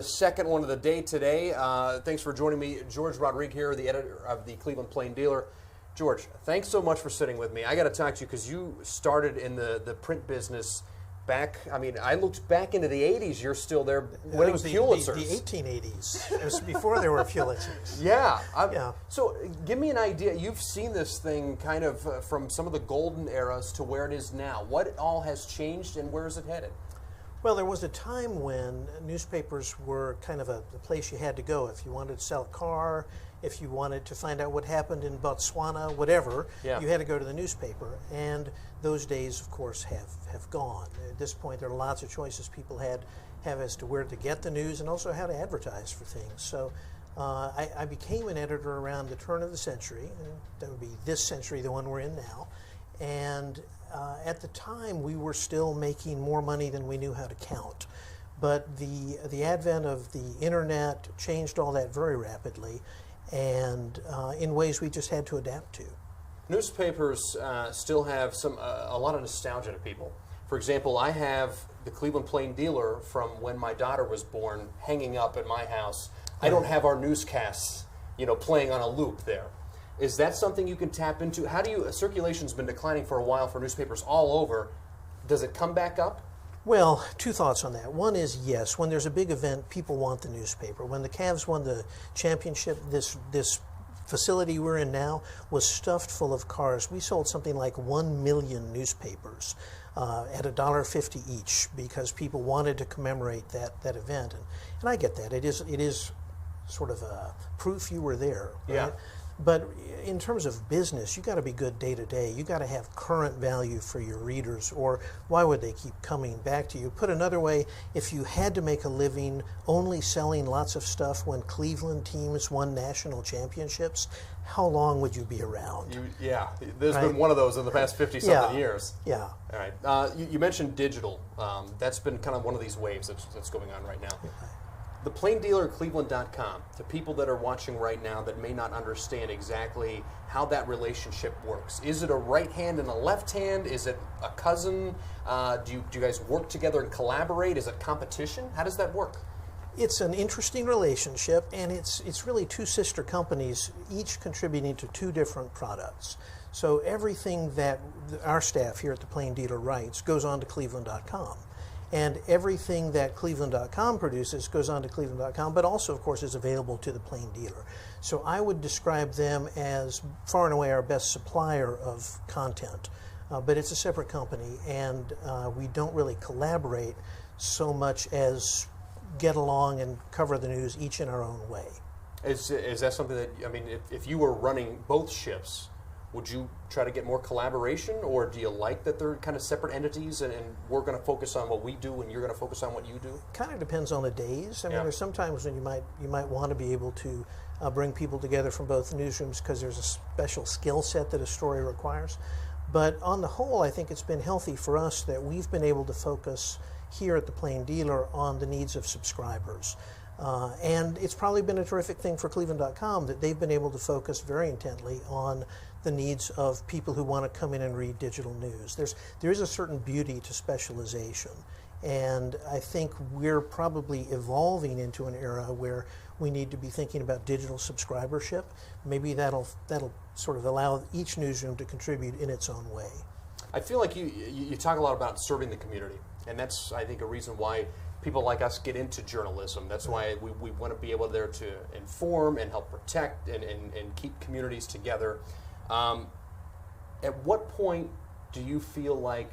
The second one of the day today. Thanks for joining me, George Rodrigue here, the editor of the Cleveland Plain Dealer. George, thanks so much for sitting with me. I got to talk to you because you started in the print business back. I mean, I looked back into the 80s. You're still there winning Pulitzers. The 1880s. It was before there were Pulitzers. Yeah. Yeah. So give me an idea. You've seen this thing kind of from some of the golden eras to where it is now. What all has changed and where is it headed? Well, there was a time when newspapers were kind of the place you had to go if you wanted to sell a car, if you wanted to find out what happened in Botswana, whatever. Yeah. You had to go to the newspaper. And those days, of course, have gone. At this point, there are lots of choices people have as to where to get the news and also how to advertise for things. So I became an editor around the turn of the century. And that would be this century, the one we're in now. And at the time, we were still making more money than we knew how to count. But the advent of the internet changed all that very rapidly, and in ways we just had to adapt to. Newspapers still have a lot of nostalgia to people. For example, I have the Cleveland Plain Dealer from when my daughter was born hanging up at my house. I don't have our newscasts, playing on a loop there. Is that something you can tap into? How do you, circulation's been declining for a while for newspapers all over. Does it come back up? Well, two thoughts on that. One is, yes, when there's a big event, people want the newspaper. When the Cavs won the championship, this facility we're in now was stuffed full of cars. We sold something like 1 million newspapers at $1.50 each because people wanted to commemorate that event. And I get that. It is sort of a proof you were there. Right? Yeah. But in terms of business, you got to be good day to day. You got to have current value for your readers, or why would they keep coming back to you? Put another way, if you had to make a living only selling lots of stuff when Cleveland teams won national championships, how long would you be around? There's been one of those in the past 50-something years. Yeah. All right. You mentioned digital. That's been kind of one of these waves that's going on right now. The Plain Dealer at Cleveland.com, to people that are watching right now that may not understand exactly how that relationship works. Is it a right hand and a left hand? Is it a cousin? Do you guys work together and collaborate? Is it competition? How does that work? It's an interesting relationship, and it's really two sister companies, each contributing to two different products. So everything that our staff here at the Plain Dealer writes goes on to Cleveland.com. And everything that Cleveland.com produces goes on to Cleveland.com, but also, of course, is available to the Plain Dealer. So I would describe them as far and away our best supplier of content. But it's a separate company, and we don't really collaborate so much as get along and cover the news each in our own way. Is that something that, if you were running both ships, would you try to get more collaboration, or do you like that they're kind of separate entities and we're going to focus on what we do and you're going to focus on what you do? Kind of depends on the days. I mean, there's sometimes when you might want to be able to bring people together from both newsrooms because there's a special skill set that a story requires. But on the whole, I think it's been healthy for us that we've been able to focus here at the Plain Dealer on the needs of subscribers. And it's probably been a terrific thing for Cleveland.com that they've been able to focus very intently on the needs of people who want to come in and read digital news. There is a certain beauty to specialization, and I think we're probably evolving into an era where we need to be thinking about digital subscribership. Maybe that'll sort of allow each newsroom to contribute in its own way. I feel like you talk a lot about serving the community, and that's, I think, a reason why people like us get into journalism. That's why we want to be able there to inform and help protect and keep communities together. At what point do you feel like,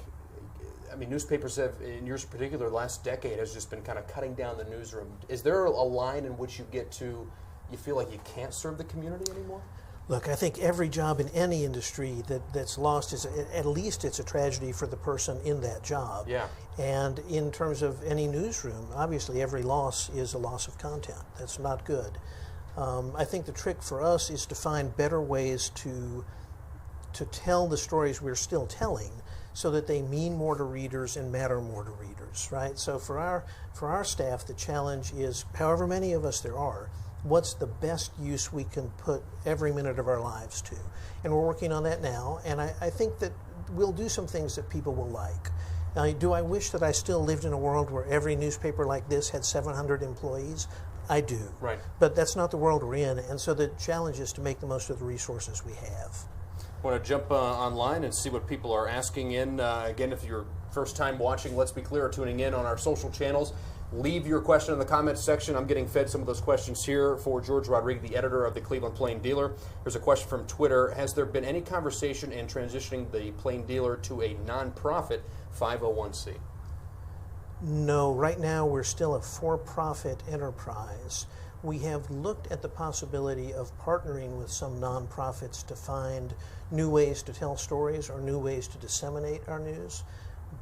newspapers have, in yours in particular, the last decade has just been kind of cutting down the newsroom. Is there a line in which you get to, you feel like you can't serve the community anymore? Look, I think every job in any industry that's lost is, at least it's a tragedy for the person in that job. Yeah. And in terms of any newsroom, obviously every loss is a loss of content. That's not good. I think the trick for us is to find better ways to tell the stories we're still telling so that they mean more to readers and matter more to readers, right? So for our staff, the challenge is, however many of us there are, what's the best use we can put every minute of our lives to? And we're working on that now, and I think that we'll do some things that people will like. Do I wish that I still lived in a world where every newspaper like this had 700 employees? I do. Right. But that's not the world we're in, and so the challenge is to make the most of the resources we have. I want to jump online and see what people are asking in. Again, if you're first time watching, let's be clear, or tuning in on our social channels, leave your question in the comments section. I'm getting fed some of those questions here for George Rodrigue, the editor of the Cleveland Plain Dealer. There's a question from Twitter. Has there been any conversation in transitioning the Plain Dealer to a nonprofit 501c? No, right now we're still a for-profit enterprise. We have looked at the possibility of partnering with some nonprofits to find new ways to tell stories or new ways to disseminate our news.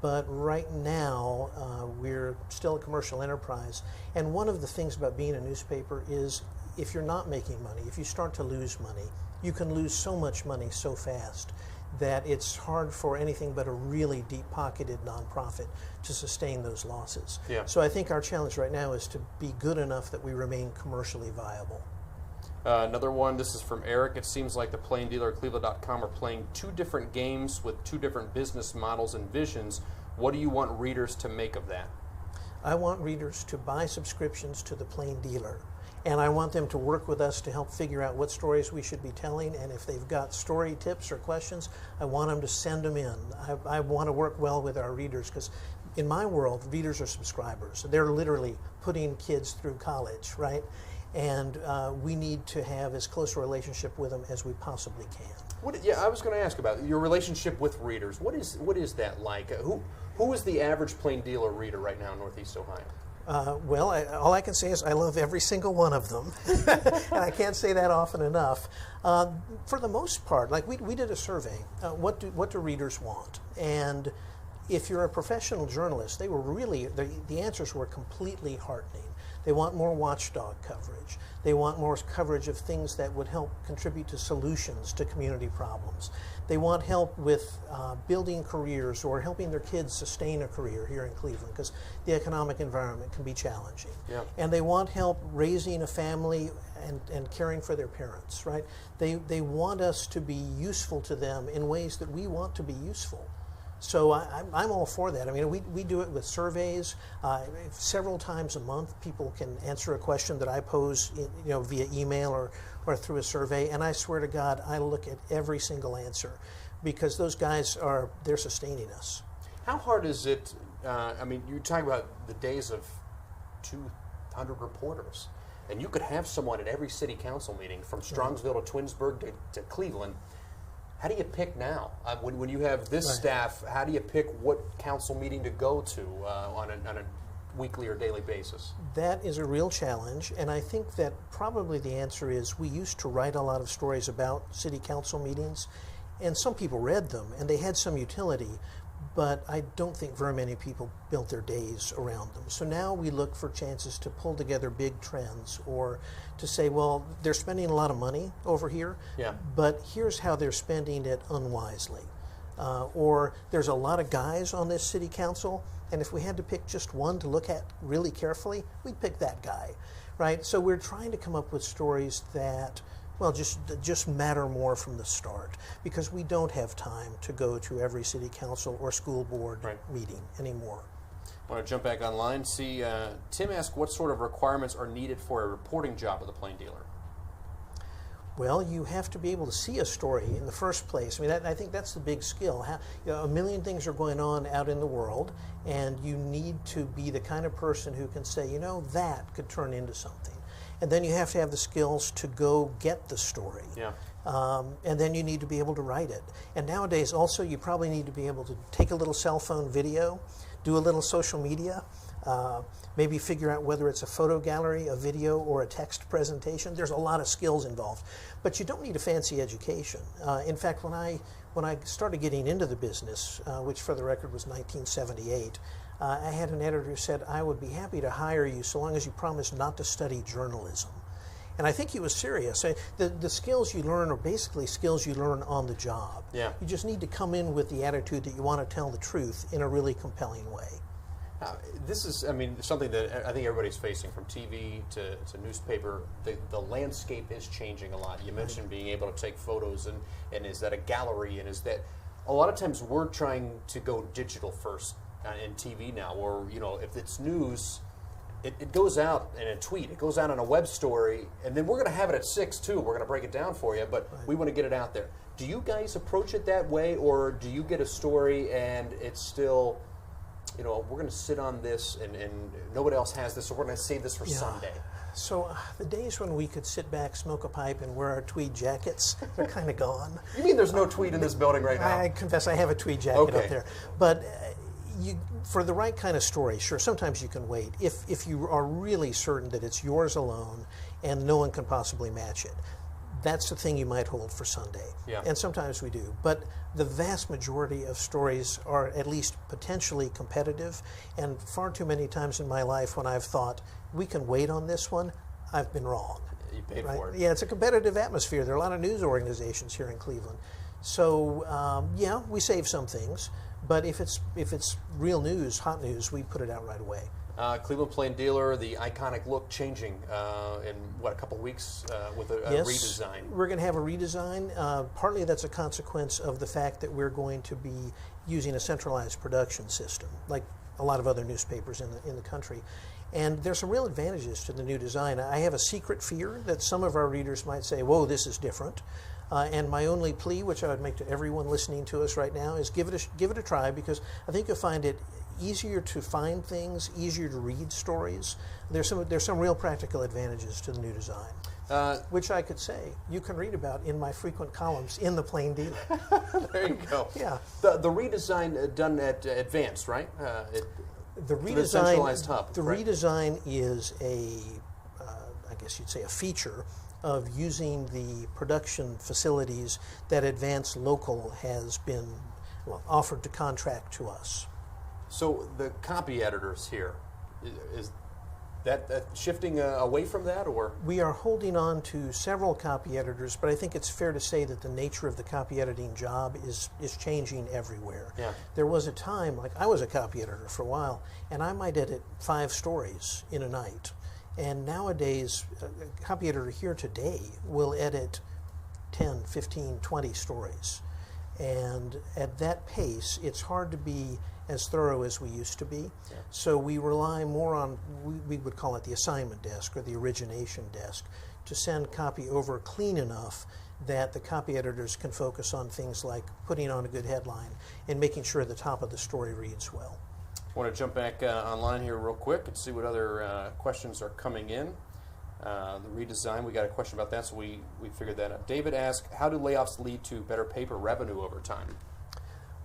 But right now, we're still a commercial enterprise. And one of the things about being a newspaper is if you're not making money, if you start to lose money, you can lose so much money so fast that it's hard for anything but a really deep-pocketed nonprofit to sustain those losses. Yeah. So I think our challenge right now is to be good enough that we remain commercially viable. Another one, this is from Eric. It seems like the Plain Dealer at Cleveland.com are playing two different games with two different business models and visions. What do you want readers to make of that? I want readers to buy subscriptions to the Plain Dealer. And I want them to work with us to help figure out what stories we should be telling. And if they've got story tips or questions, I want them to send them in. I want to work well with our readers because in my world, readers are subscribers. They're literally putting kids through college, right? And we need to have as close a relationship with them as we possibly can. I was going to ask about your relationship with readers. What is that like? Who is the average Plain Dealer reader right now in Northeast Ohio? Well, all I can say is I love every single one of them, and I can't say that often enough. For the most part, like we did a survey. What do readers want? And if you're a professional journalist, they were really the answers were completely heartening. They want more watchdog coverage. They want more coverage of things that would help contribute to solutions to community problems. They want help with building careers or helping their kids sustain a career here in Cleveland because the economic environment can be challenging. Yeah. And they want help raising a family and caring for their parents, right? They want us to be useful to them in ways that we want to be useful. So I'm all for that. I mean, we do it with surveys. Several times a month, people can answer a question that I pose, via email or through a survey. And I swear to God, I look at every single answer because those guys they're sustaining us. How hard is it? You're talking about the days of 200 reporters, and you could have someone at every city council meeting from Strongsville to Twinsburg to Cleveland. How do you pick now? When you have this staff, how do you pick what council meeting to go to on a weekly or daily basis? That is a real challenge, and I think that probably the answer is we used to write a lot of stories about city council meetings, and some people read them, and they had some utility, but I don't think very many people built their days around them. So now we look for chances to pull together big trends or to say, well, they're spending a lot of money over here, but here's how they're spending it unwisely. Or there's a lot of guys on this city council, and if we had to pick just one to look at really carefully, we'd pick that guy, right? So we're trying to come up with stories that just matter more from the start because we don't have time to go to every city council or school board meeting anymore. I want to jump back online. See, Tim asked what sort of requirements are needed for a reporting job with a Plain Dealer? Well, you have to be able to see a story in the first place. I mean, I think that's the big skill. A million things are going on out in the world, and you need to be the kind of person who can say, that could turn into something. And then you have to have the skills to go get the story. Yeah. And then you need to be able to write it. And nowadays, also, you probably need to be able to take a little cell phone video, do a little social media, maybe figure out whether it's a photo gallery, a video, or a text presentation. There's a lot of skills involved. But you don't need a fancy education. In fact, when I started getting into the business, which for the record was 1978, I had an editor who said, I would be happy to hire you so long as you promise not to study journalism. And I think he was serious. The skills you learn are basically skills you learn on the job. Yeah. You just need to come in with the attitude that you want to tell the truth in a really compelling way. This is, something that I think everybody's facing from TV to newspaper. The landscape is changing a lot. You mentioned being able to take photos, and is that a gallery, and is that, a lot of times we're trying to go digital first in TV now, or if it's news, it goes out in a tweet, it goes out in a web story, and then we're going to have it at 6 too. We're going to break it down for you, but we want to get it out there. Do you guys approach it that way, or do you get a story and it's still, we're going to sit on this and nobody else has this, so we're going to save this for Sunday? So the days when we could sit back, smoke a pipe, and wear our tweed jackets, they're kind of gone. You mean there's no tweed in this building right now? I confess I have a tweed jacket up there. But for the right kind of story, sure, sometimes you can wait. If you are really certain that it's yours alone and no one can possibly match it, that's the thing you might hold for Sunday. Yeah. And sometimes we do. But the vast majority of stories are at least potentially competitive. And far too many times in my life when I've thought, we can wait on this one, I've been wrong. You paid for it. Yeah, it's a competitive atmosphere. There are a lot of news organizations here in Cleveland. So, we save some things. But if it's real news, hot news, we put it out right away. Cleveland Plain Dealer, the iconic look changing in a couple of weeks with a redesign. We're going to have a redesign. Partly that's a consequence of the fact that we're going to be using a centralized production system, like a lot of other newspapers in the country. And there's some real advantages to the new design. I have a secret fear that some of our readers might say, whoa, this is different. And my only plea, which I would make to everyone listening to us right now, is give it a try, because I think you'll find it easier to find things, easier to read stories. There's some real practical advantages to the new design, which I could say you can read about in my frequent columns in the Plain Dealer. There you go. Yeah. The redesign done at Advanced, right? The redesign, centralized hub. The redesign is I guess you'd say, a feature of using the production facilities that Advanced Local has been offered to contract to us. So the copy editors here, is that shifting away from that, or? We are holding on to several copy editors, but I think it's fair to say that the nature of the copy editing job is changing everywhere. Yeah. There was a time, like I was a copy editor for a while, and I might edit 5 stories in a night. And nowadays, a copy editor here today will edit 10, 15, 20 stories. And at that pace, it's hard to be as thorough as we used to be. Yeah. So we rely more on, we would call it the assignment desk or the origination desk, to send copy over clean enough that the copy editors can focus on things like putting on a good headline and making sure the top of the story reads well. I want to jump back online here real quick and see what other questions are coming in. The redesign, we got a question about that, so we figured that out. David asked, how do layoffs lead to better paper revenue over time?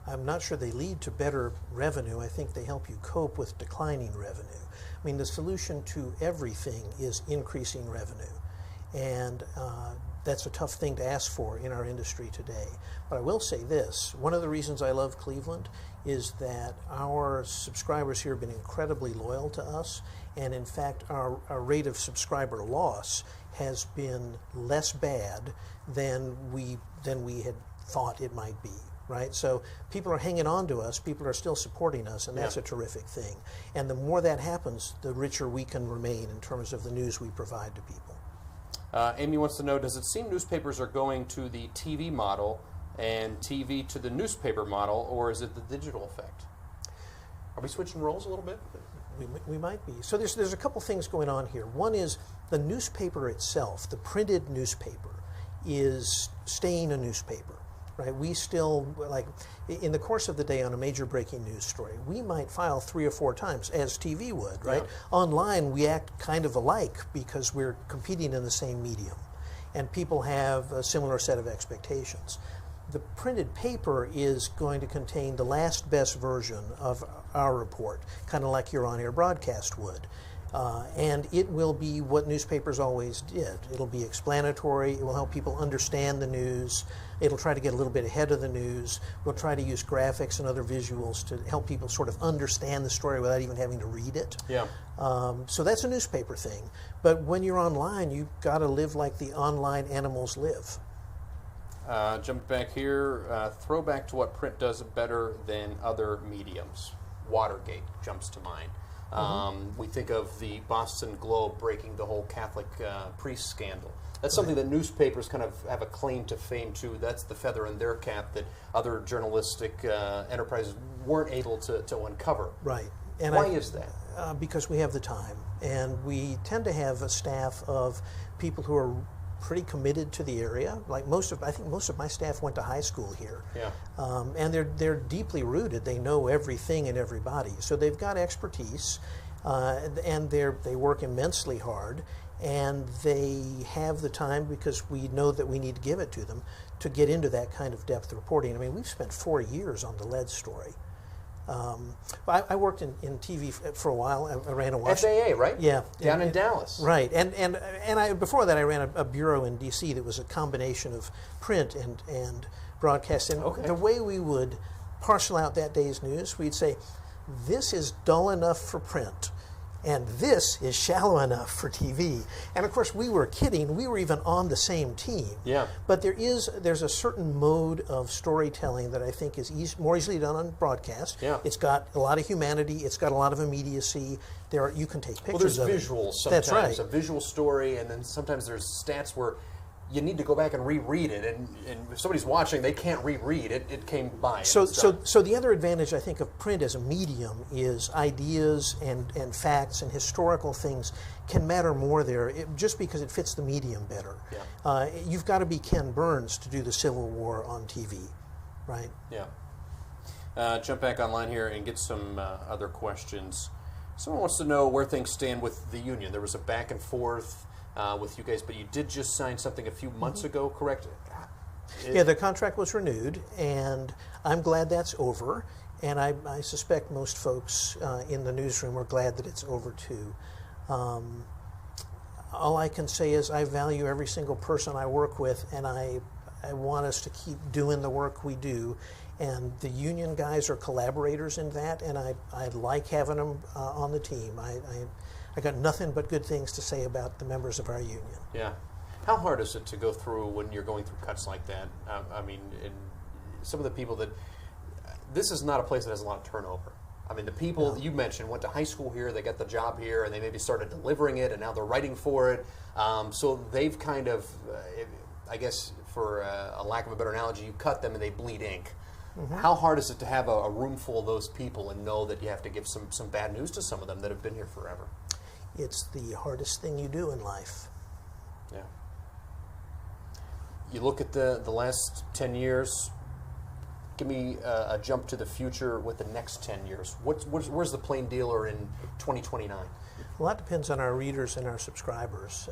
I'm not sure they lead to better revenue. I think they help you cope with declining revenue. I mean, the solution to everything is increasing revenue. And that's a tough thing to ask for in our industry today. But I will say this, one of the reasons I love Cleveland is that our subscribers here have been incredibly loyal to us, and in fact our rate of subscriber loss has been less bad than we had thought it might be. Right? So people are hanging on to us, people are still supporting us, and that's a terrific thing. And the more that happens, the richer we can remain in terms of the news we provide to people. Amy wants to know, does it seem newspapers are going to the TV model and TV to the newspaper model, or is it the digital effect? Are we switching roles a little bit? We might be. So there's a couple things going on here. One is the newspaper itself, the printed newspaper, is staying a newspaper. Right? We still, like, in the course of the day on a major breaking news story, we might file 3 or 4 times, as TV would, right? Yeah. Online, we act kind of alike because we're competing in the same medium, and people have a similar set of expectations. The printed paper is going to contain the last best version of our report, kind of like your on-air broadcast would. And it will be what newspapers always did. It'll be explanatory. It will help people understand the news. It'll try to get a little bit ahead of the news. We'll try to use graphics and other visuals to help people sort of understand the story without even having to read it. Yeah. So that's a newspaper thing. But when you're online, you've got to live like the online animals live. Jump back here. Throwback to what print does better than other mediums. Watergate jumps to mind. We think of the Boston Globe breaking the whole Catholic priest scandal. That's something that newspapers kind of have a claim to fame to. That's the feather in their cap that other journalistic enterprises weren't able to uncover. Right. And Why is that? Because we have the time, and we tend to have a staff of people who are pretty committed to the area. Like I think most of my staff went to high school here. Yeah. And they're deeply rooted. They know everything and everybody. So they've got expertise, and they work immensely hard, and they have the time, because we know that we need to give it to them, to get into that kind of depth reporting. I mean, we've spent 4 years on the lead story. I worked in TV for a while. I ran a FAA, right? Yeah, down in Dallas. Right, and before that I ran a bureau in D.C. that was a combination of print and broadcast. And the way we would parcel out that day's news, we'd say, this is dull enough for print, and this is shallow enough for TV. And of course, we were kidding. We were even on the same team. Yeah. But there's a certain mode of storytelling that I think is more easily done on broadcast. Yeah. It's got a lot of humanity. It's got a lot of immediacy. You can take pictures of it. Well, there's visuals sometimes. That's right. A visual story, and then sometimes there's stats where you need to go back and reread it, and if somebody's watching, they can't reread it. It came by. So the other advantage, I think, of print as a medium is ideas and facts and historical things can matter more there, just because it fits the medium better. Yeah. You've got to be Ken Burns to do the Civil War on TV, right? Yeah. Jump back online here and get some other questions. Someone wants to know where things stand with the union. There was a back and forth with you guys, but you did just sign something a few months ago, correct? Yeah, the contract was renewed, and I'm glad that's over, and I suspect most folks in the newsroom are glad that it's over too. All I can say is I value every single person I work with, and I want us to keep doing the work we do, and the union guys are collaborators in that, and I like having them on the team. I got nothing but good things to say about the members of our union. Yeah. How hard is it to go through when you're going through cuts like that? I mean, some of the people that... This is not a place that has a lot of turnover. I mean, the people that you mentioned went to high school here, they got the job here, and they maybe started delivering it, and now they're writing for it. So they've kind of, I guess, for a lack of a better analogy, you cut them and they bleed ink. Mm-hmm. How hard is it to have a room full of those people and know that you have to give some bad news to some of them that have been here forever? It's the hardest thing you do in life. Yeah. You look at the last 10 years, give me a jump to the future with the next 10 years. Where's the plain dealer in 2029? Well, that depends on our readers and our subscribers.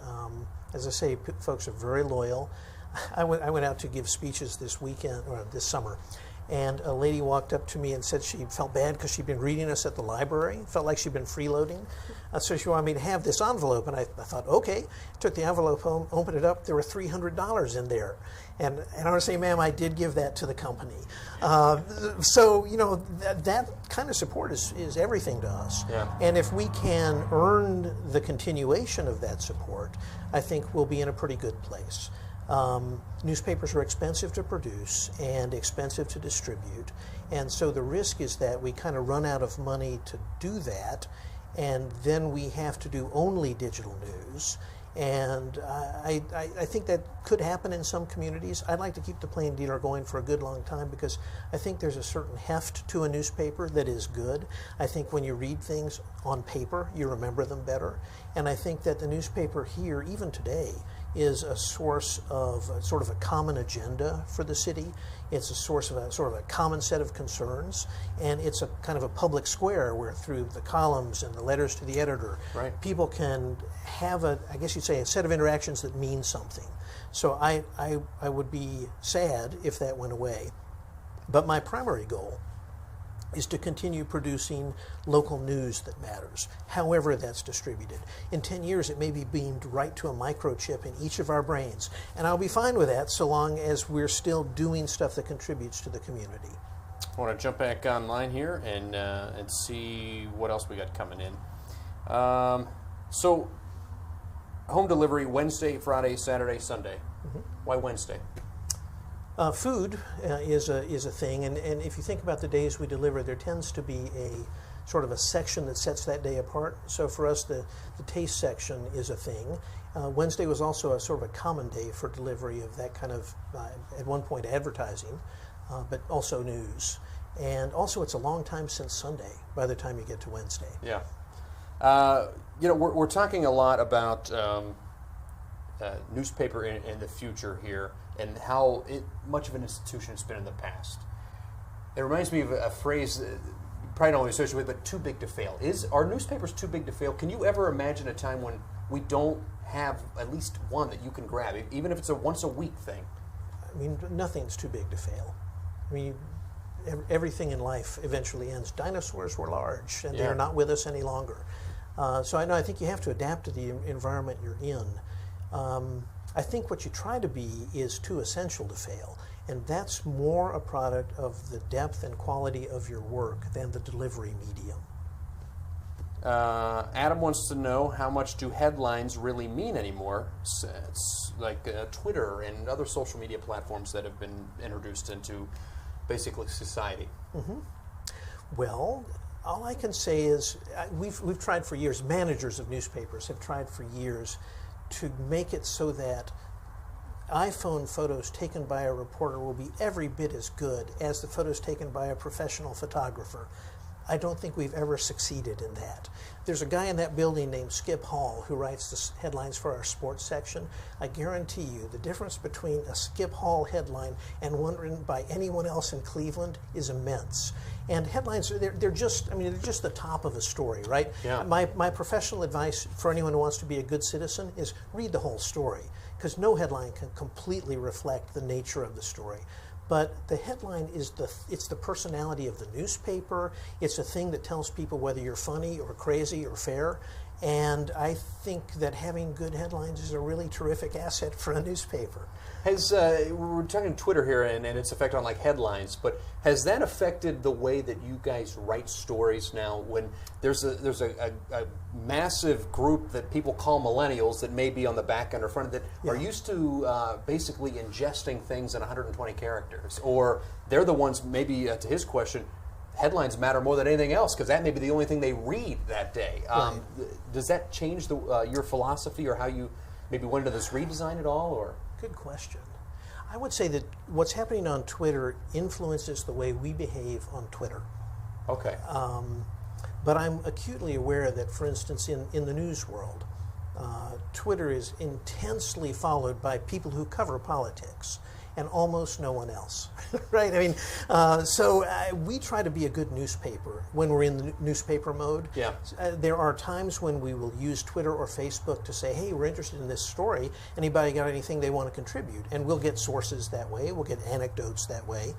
As I say, folks are very loyal. I went out to give speeches this weekend, or this summer, and a lady walked up to me and said she felt bad because she'd been reading us at the library, felt like she'd been freeloading. So she wanted me to have this envelope, and I thought, okay. Took the envelope home, opened it up, there were $300 in there. And I want to say, ma'am, I did give that to the company. So, you know, that kind of support is everything to us. Yeah. And if we can earn the continuation of that support, I think we'll be in a pretty good place. Newspapers are expensive to produce and expensive to distribute, and so the risk is that we kind of run out of money to do that, and then we have to do only digital news. And I think that could happen in some communities. I'd like to keep the Plain Dealer going for a good long time because I think there's a certain heft to a newspaper that is good. I think when you read things on paper, you remember them better. And I think that the newspaper here, even today, is a source of sort of a common agenda for the city. It's a source of a sort of a common set of concerns, and it's a kind of a public square where through the columns and the letters to the editor, right, people can have I guess you'd say, a set of interactions that mean something. So I would be sad if that went away. But my primary goal is to continue producing local news that matters, however that's distributed. In 10 years, it may be beamed right to a microchip in each of our brains, and I'll be fine with that so long as we're still doing stuff that contributes to the community. I want to jump back online here and see what else we got coming in. So, home delivery Wednesday, Friday, Saturday, Sunday. Mm-hmm. Why Wednesday? Food is a thing, and if you think about the days we deliver, there tends to be a sort of a section that sets that day apart. So for us, the taste section is a thing. Wednesday was also a sort of a common day for delivery of that kind of, at one point, advertising, but also news. And also, it's a long time since Sunday by the time you get to Wednesday. Yeah. We're talking a lot about newspaper in the future here and how much of an institution it's been in the past. It reminds me of a phrase you probably don't want to associate with, but too big to fail. Are newspapers too big to fail? Can you ever imagine a time when we don't have at least one that you can grab, even if it's a once-a-week thing? I mean, nothing's too big to fail. I mean, everything in life eventually ends. Dinosaurs were large, and they're not with us any longer. So I think you have to adapt to the environment you're in. I think what you try to be is too essential to fail, and that's more a product of the depth and quality of your work than the delivery medium. Adam wants to know, how much do headlines really mean anymore? It's like Twitter and other social media platforms that have been introduced into basically society. Mm-hmm. Well, all I can say is we've tried for years, managers of newspapers have tried for years to make it so that iPhone photos taken by a reporter will be every bit as good as the photos taken by a professional photographer. I don't think we've ever succeeded in that. There's a guy in that building named Skip Hall who writes the headlines for our sports section. I guarantee you the difference between a Skip Hall headline and one written by anyone else in Cleveland is immense. And headlines, they're just the top of a story, right? Yeah. My professional advice for anyone who wants to be a good citizen is read the whole story, because no headline can completely reflect the nature of the story. But the headline is it's the personality of the newspaper. It's a thing that tells people whether you're funny or crazy or fair. And I think that having good headlines is a really terrific asset for a newspaper. We're talking Twitter here and its effect on like headlines, but has that affected the way that you guys write stories now? When there's a massive group that people call millennials that may be on the back end or front that are used to basically ingesting things in 120 characters, or they're the ones, maybe to his question, headlines matter more than anything else because that may be the only thing they read that day. Right. Does that change your philosophy or how you maybe went into this redesign at all? Or good question. I would say that what's happening on Twitter influences the way we behave on Twitter. Okay. But I'm acutely aware that, for instance, in the news world, Twitter is intensely followed by people who cover politics and almost no one else, right? I mean, so we try to be a good newspaper when we're in the newspaper mode. Yeah. There are times when we will use Twitter or Facebook to say, hey, we're interested in this story. Anybody got anything they want to contribute? And we'll get sources that way. We'll get anecdotes that way.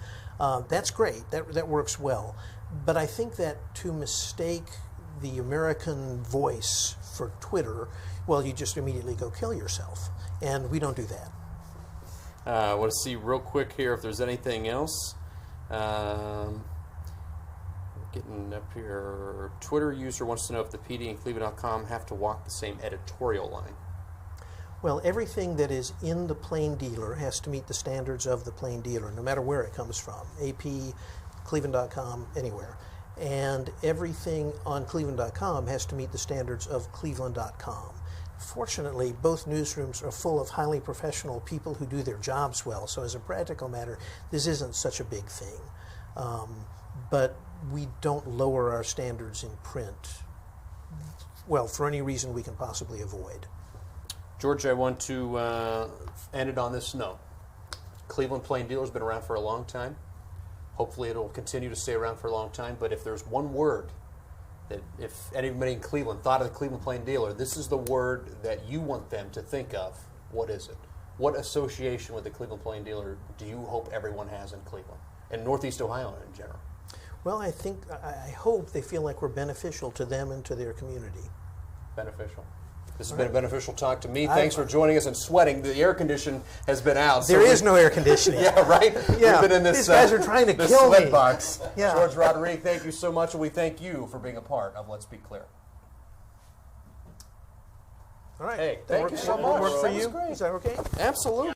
That's great. That works well. But I think that to mistake the American voice for Twitter, well, you just immediately go kill yourself. And we don't do that. I want to see real quick here if there's anything else. Getting up here. Twitter user wants to know if the PD and Cleveland.com have to walk the same editorial line. Well, everything that is in the Plain Dealer has to meet the standards of the Plain Dealer, no matter where it comes from. AP, Cleveland.com, anywhere. And everything on Cleveland.com has to meet the standards of Cleveland.com. Fortunately, both newsrooms are full of highly professional people who do their jobs well, so as a practical matter, this isn't such a big thing. But we don't lower our standards in print, well, for any reason we can possibly avoid. George, I want to end it on this note. Cleveland Plain Dealer has been around for a long time. Hopefully it'll continue to stay around for a long time, but if there's one word that if anybody in Cleveland thought of the Cleveland Plain Dealer, this is the word that you want them to think of. What is it? What association with the Cleveland Plain Dealer do you hope everyone has in Cleveland and Northeast Ohio in general? Well, I hope they feel like we're beneficial to them and to their community. Beneficial. This has been a beneficial talk to me. Thanks for joining us and sweating. The air condition has been out. There is no air conditioning. Yeah, right? Yeah. We've been in this, these guys are trying to kill me. Box. Yeah. George Rodrigue, thank you so much, and we thank you for being a part of Let's Be Clear. All right. Hey, thank you so much. Work for you? Great. Is that okay? Absolutely.